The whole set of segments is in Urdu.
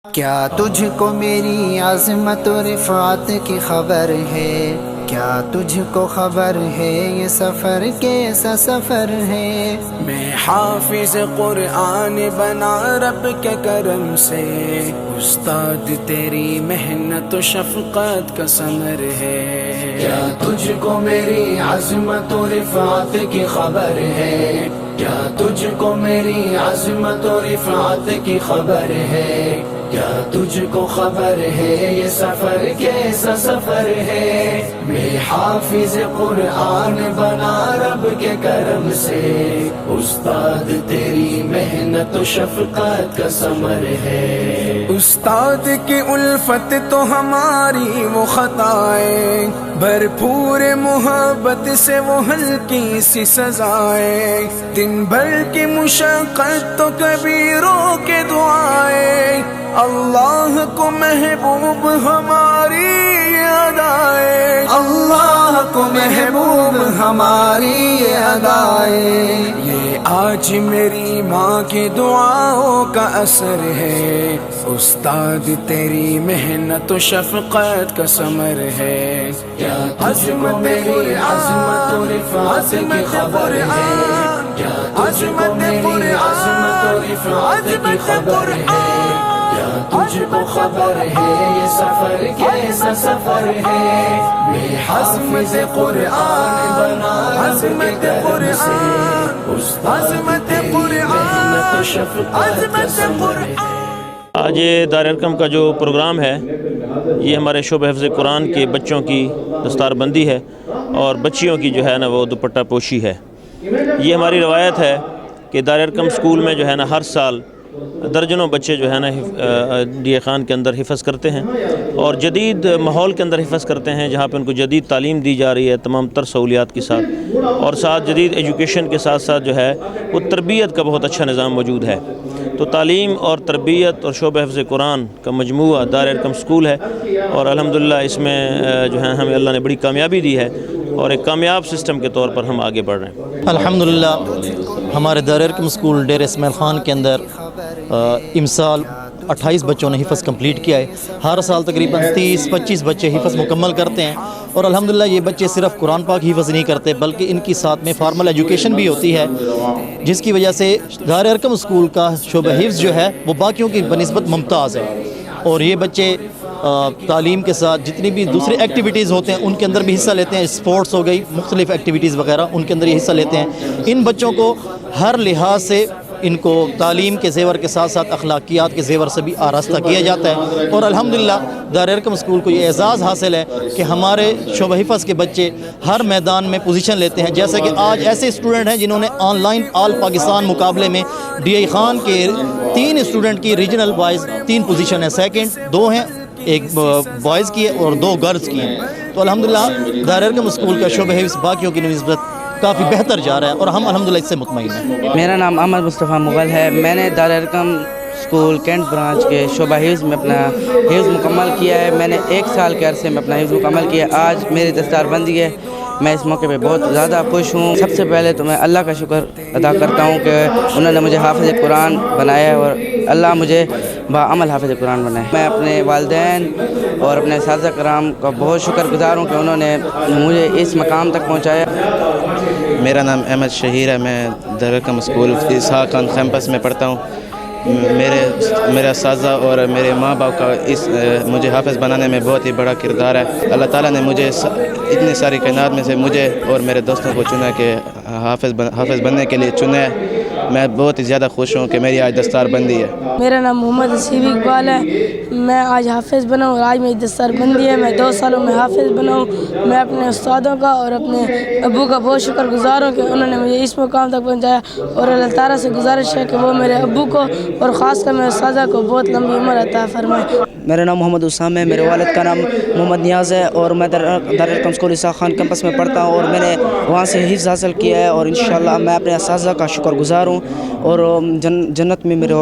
کیا تجھ کو میری عظمت و رفعت کی خبر ہے؟ کیا تجھ کو خبر ہے یہ سفر کیسا سفر ہے؟ میں حافظ قرآن بنا رب کے کرم سے، استاد تیری محنت و شفقت کا ثمر ہے۔ کیا تجھ کو میری عظمت و رفعت کی خبر ہے؟ کیا تجھ کو میری عظمت و رفعت کی خبر ہے؟ کیا تجھ کو خبر ہے یہ سفر کیسا سفر ہے؟ میں حافظ قرآن بنا رب کے کرم سے، استاد تیری محنت و شفقت کا ثمر ہے۔ استاد کی الفت تو ہماری وہ خطائیں، بھرپور محبت سے وہ ہلکی سی سزائیں، دن بھر کی مشقت تو کبھی رو کے دعائیں، اللہ کو محبوب ہماری ادائیں، اللہ کو محبوب ہماری ادائیں۔ یہ آج میری ماں کی دعاؤں کا اثر ہے، استاد تیری محنت و شفقت کا ثمر ہے۔ کیا تجھ کو میری عظمت و رفعت کی خبر ہے؟ کیا تجھ کو میری عظمت و رفعت کی خبر ہے؟ کیا تجھ کو خبر ہے یہ سفر کیسا سفر ہے؟ میں حافظ قرآن بنا رب کے کرم سے، استاد تیری محنت و شفقت کا ثمر ہے۔ آج یہ دار ارقم کا جو پروگرام ہے یہ ہمارے شعبہ حفظ قرآن کے بچوں کی دستار بندی ہے اور بچیوں کی جو ہے نا وہ دوپٹہ پوشی ہے۔ یہ ہماری روایت ہے کہ دار ارقم اسکول میں جو ہے نا ہر سال درجنوں بچے جو ہے نا ڈی اے خان کے اندر حفظ کرتے ہیں اور جدید ماحول کے اندر حفظ کرتے ہیں، جہاں پہ ان کو جدید تعلیم دی جا رہی ہے تمام تر سہولیات کے ساتھ، اور ساتھ جدید ایجوکیشن کے ساتھ ساتھ جو ہے وہ تربیت کا بہت اچھا نظام موجود ہے۔ تو تعلیم اور تربیت اور شعبہ حفظ قرآن کا مجموعہ دار ارقم اسکول ہے، اور الحمدللہ اس میں جو ہے ہمیں اللہ نے بڑی کامیابی دی ہے اور ایک کامیاب سسٹم کے طور پر ہم آگے بڑھ رہے ہیں۔ الحمدللہ ہمارے دار ارقم اسکول ڈیر اسماعیل خان کے اندر امسال 28 بچوں نے حفظ کمپلیٹ کیا ہے۔ ہر سال تقریباً 30-25 بچے حفظ مکمل کرتے ہیں، اور الحمدللہ یہ بچے صرف قرآن پاک حفظ نہیں کرتے بلکہ ان کی ساتھ میں فارمل ایجوکیشن بھی ہوتی ہے، جس کی وجہ سے دار ارقم اسکول کا شعبہ حفظ جو ہے وہ باقیوں کی بنسبت ممتاز ہے، اور یہ بچے تعلیم کے ساتھ جتنی بھی دوسری ایکٹیویٹیز ہوتے ہیں ان کے اندر بھی حصہ لیتے ہیں۔ اسپورٹس ہو گئی، مختلف ایکٹیویٹیز وغیرہ ان کے اندر یہ حصہ لیتے ہیں۔ ان بچوں کو ہر لحاظ سے ان کو تعلیم کے زیور کے ساتھ ساتھ اخلاقیات کے زیور سے بھی آراستہ کیا جاتا ہے، اور الحمدللہ دار ارقم اسکول کو یہ اعزاز حاصل ہے کہ ہمارے شعبہ حفظ کے بچے ہر میدان میں پوزیشن لیتے ہیں۔ جیسے کہ آج ایسے اسٹوڈنٹ ہیں جنہوں نے آن لائن آل پاکستان مقابلے میں ڈی اے خان کے 3 اسٹوڈنٹ کی ریجنل وائز 3 پوزیشن ہیں، سیکنڈ 2 ہیں، ایک بوائز کی ہے اور 2 گرلز کی ہیں۔ تو الحمدللہ دار ارقم اسکول کا شعبہ حفظ باقیوں کی نسبت کافی بہتر جا رہا ہے، اور ہم الحمدللہ اس سے مطمئن ہیں۔ میرا نام احمد مصطفیٰ مغل ہے۔ میں نے دار ارقم اسکول کینٹ برانچ کے شعبہ حفظ میں اپنا حفظ مکمل کیا ہے۔ میں نے 1 سال کے عرصے میں اپنا حفظ مکمل کیا ہے۔ آج میری دستار بندی ہے، میں اس موقع پہ بہت زیادہ خوش ہوں۔ سب سے پہلے تو میں اللہ کا شکر ادا کرتا ہوں کہ انہوں نے مجھے حافظ قرآن بنایا ہے، اور اللہ مجھے باعمل حافظ قرآن بنایا ہے۔ میں اپنے والدین اور اپنے اساتذہ کرام کا بہت شکر گزار ہوں کہ انہوں نے مجھے اس مقام تک پہنچایا۔ میرا نام احمد شہیر ہے، میں دار ارقم اسکول اسحاق خان کیمپس میں پڑھتا ہوں۔ میرے اساتذہ اور میرے ماں باپ کا مجھے حافظ بنانے میں بہت ہی بڑا کردار ہے۔ اللہ تعالیٰ نے مجھے اتنی ساری کائنات میں سے مجھے اور میرے دوستوں کو چنا کہ حافظ بننے کے لیے چنا ہے۔ میں بہت ہی زیادہ خوش ہوں کہ میری آج دستار بندی ہے۔ میرا نام محمد حسیب اقبال ہے، میں آج حافظ بنا ہوں اور آج میری دستار بندی ہے۔ میں 2 سالوں میں حافظ بنا ہوں۔ میں اپنے استادوں کا اور اپنے ابو کا بہت شکر گزار ہوں کہ انہوں نے مجھے اس مقام تک پہنچایا، اور اللہ تعالیٰ سے گزارش ہے کہ وہ میرے ابو کو اور خاص کر میرے اساتذہ کو بہت لمبی عمر عطا فرمائے۔ میرا نام محمد اسام ہے، میرے والد کا نام محمد نیاز ہے، اور میں دار ارقم اسکول اسحاق خان کیمپس میں پڑھتا ہوں، اور میں نے وہاں سے حفظ حاصل کیا ہے، اور انشاءاللہ میں اپنے اساتذہ کا شکر گزار ہوں، اور جنت میں میرے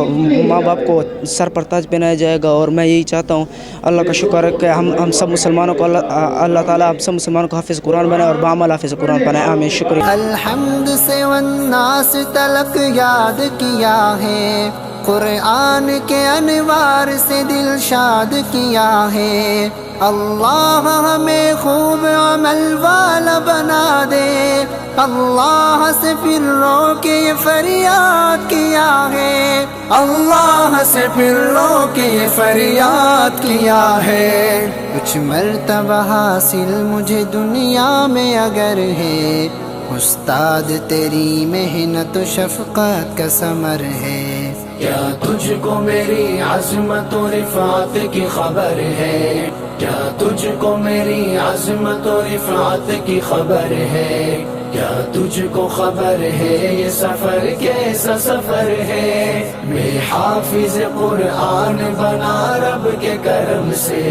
ماں باپ کو سر پر تاج پہنایا جائے گا۔ اور میں یہی چاہتا ہوں، اللہ کا شکر ہے کہ ہم سب مسلمانوں کو اللہ تعالیٰ ہم سب مسلمانوں کو حافظ قرآن بنائے اور باعمل حافظ قرآن بنائے۔ آمین، شکریہ۔ الحمد سے والناس تلک یاد کیا ہے، قرآن کے انوار سے دل شاد کیا ہے، اللہ ہمیں خوب عمل والا بنا دے، اللہ سے پھر رو کے یہ فریاد کیا ہے، اللہ سے پھر رو کے یہ فریاد کیا ہے۔ کچھ مرتبہ حاصل مجھے دنیا میں اگر ہے، استاد تیری محنت و شفقت کا ثمر ہے۔ کیا تجھ کو میری عظمت و رفعت کی خبر ہے؟ کیا تجھ کو میری عظمت و رفعت کی خبر ہے؟ کیا تجھ کو خبر ہے یہ سفر کیسا سفر ہے؟ میں حافظ قرآن بنا رب کے کرم سے،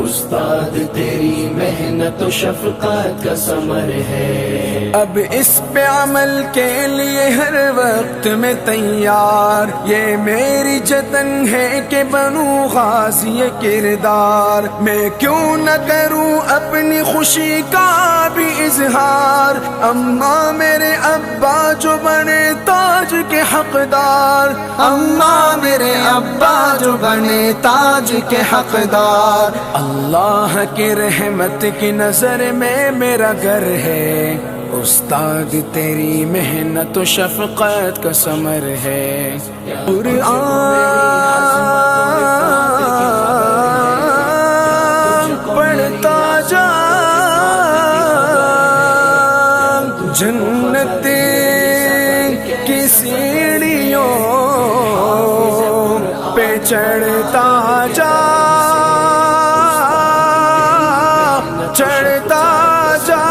استاد تیری محنت و شفقت کا ثمر ہے۔ اب اس پہ عمل کے لیے ہر وقت میں تیار، یہ میری جتن ہے کہ بنوں غازی کردار، میں کیوں نہ کروں اپنی خوشی کا بھی اظہار، اماں میرے ابا جو بنے تاج کے حقدار، اماں میرے ابا جو بنے تاج کے حقدار، اللہ کی رحمت کی نظر میں میرا گھر ہے، استاد تیری محنت و شفقت کا ثمر ہے۔ قرآن پڑھتا جا، جنت کی سیڑھیوں پہ چڑھتا جا، چڑھتا جا،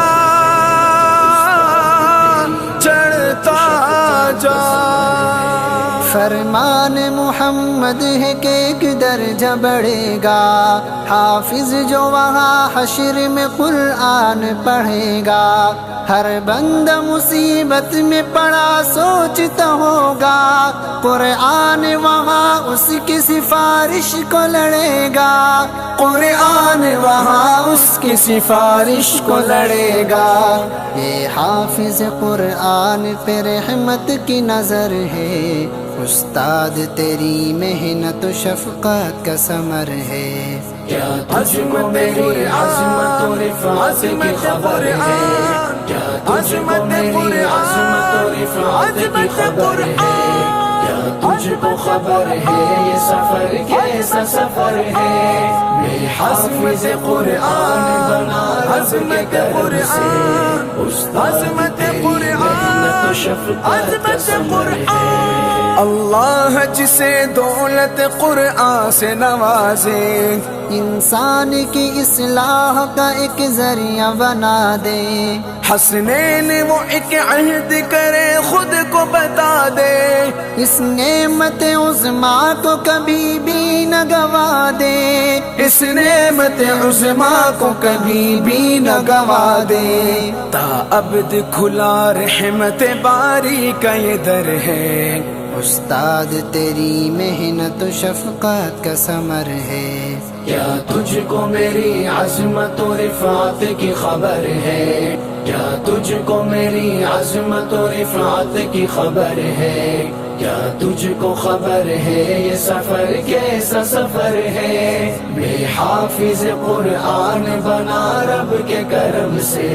چڑھتا جا۔ فرمان محمد ہے کہ ایک درجہ بڑھے گا، حافظ جو وہاں حشر میں قرآن پڑھے گا، ہر بندہ مصیبت میں پڑا سوچتا ہوگا، قرآن وہاں اس کی سفارش کو لڑے گا، قرآن وہاں اس کی سفارش کو لڑے گا۔ یہ حافظ قرآن پہ رحمت کی نظر ہے، استاد تیری محنت و شفقت کا ثمر ہے۔ کیا تجھ کو میری عظمت و رفعت کی خبر ہے؟ کیا تجھ کو میری عظمت و رفعت کی خبر ہے؟ کیا تجھ کو خبر ہے یہ سفر کیسا سفر ہے؟ میں حافظ قرآن بنا رب کے کرم سے، استاد تیری محنت و شفقت کا ثمر ہے۔ اللہ جسے دولت قرآن سے نوازے، انسان کی اصلاح کا ایک ذریعہ بنا دے، حسنین وہ ایک عہد کرے خود کو بتا دے، اس نعمت عظمیٰ کو کبھی بھی نہ گوا دے، اس نعمت عظمیٰ کو کبھی بھی نہ گوا دے۔ تا ابد کھلا رحمت باری کا یہ در ہے، استاد تیری محنت و شفقت کا ثمر ہے۔ کیا تجھ کو میری عظمت و رفعت کی خبر ہے؟ کیا تجھ کو میری عظمت و رفعت کی خبر ہے؟ کیا تجھ کو خبر ہے یہ سفر کیسا سفر ہے؟ میں حافظ قرآن بنا رب کے کرم سے،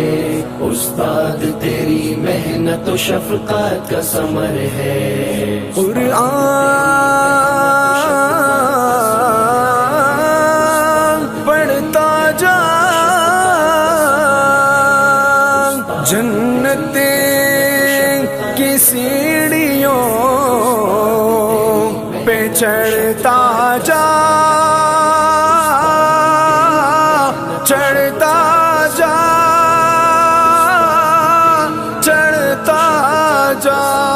استاد تیری محنت و شفقت کا ثمر ہے۔ قرآن پڑھتا جا، جنت کی سیڑھیوں پہ چڑھتا جا، چڑھتا جا، چڑھتا جا۔